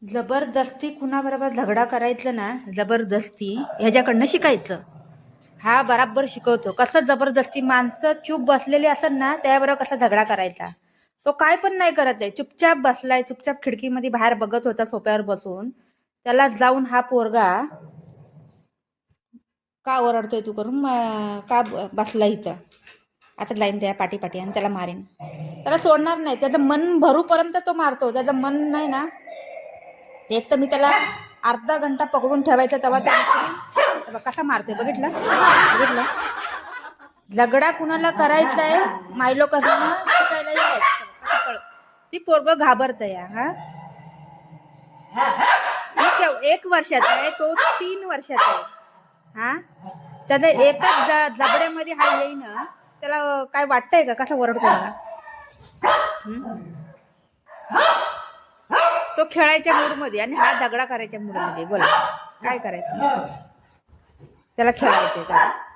जबरदस्ती कुणाबरोबर झगडा करायचं ना, जबरदस्ती ह्याच्याकडनं शिकायचं. हा बराबर शिकवतो कसं जबरदस्ती. माणसं चूप बसलेली असत ना, त्याबरोबर कसा झगडा करायचा. तो काय पण नाही करत आहे, चुपचाप बसलाय, चुपचाप खिडकीमध्ये बाहेर बघत होता सोप्यावर बसून. त्याला जाऊन हा पोरगा का ओरडतोय तू करून, का बसला इथं, आता लाईन त्या पाठी पाठी आणि त्याला मारेन. त्याला सोडणार नाही, त्याचं मन भरूपर्यंत तो मारतो. त्याचं मन नाही ना, एक तर मी त्याला अर्धा घंटा पकडून ठेवायचा, तेव्हा कसा मारतोय बघितलं बघितलं. झगडा कुणाला करायचा आहे मायलो कसं शिकायला यायचं. ती पोरग घाबरत या. हा, 1 वर्षाचा आहे तो, 3 वर्षाचा आहे. हा, त्याचा एकच जबड्यामध्ये हा येईन, त्याला काय वाटतंय का कसा ओरडतो मला. तो खेळायच्या मूडमध्ये आणि हा झगडा करायच्या मूडमध्ये. बोला काय करायचं. त्याला खेळायचंय,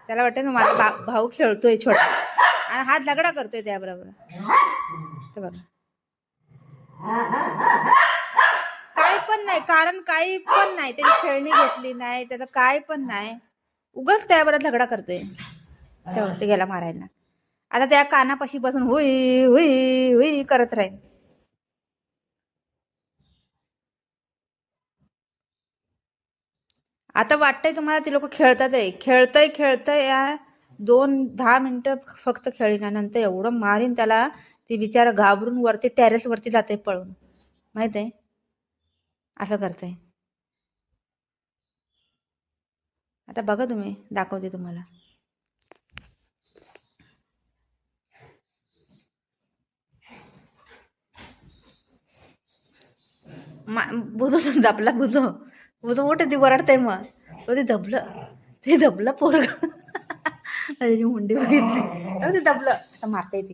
त्याला वाटतं ना माझा भाऊ खेळतोय छोटा आणि हा झगडा करतोय त्याबरोबर. ते बघा, काय पण नाही कारण, काही पण नाही, त्याची खेळणी घेतली नाही, त्याचं काय पण नाही, उगाच त्याबरोबर झगडा करतोय. तेव्हा ते गेला मारायला. आता त्या कानापाशी बसून हुई हुई हुई करत राहील. आता वाटतंय तुम्हाला ते लोक खेळतात आहे, खेळतय या 10 मिनिटं फक्त खेळल्यानंतर एवढं मारीन त्याला. ती बिचारा घाबरून वरती टेरेस वरती जाते पळून, माहित आहे, असं करते. आता बघा तुम्ही, दाखवते तुम्हाला. बुजो दबला, बुजो बुजो मोठे ती वरडते. मग ते दबलं पोरग. त्याची मुंडी बघितली, ते दबलं. आता मारता येते.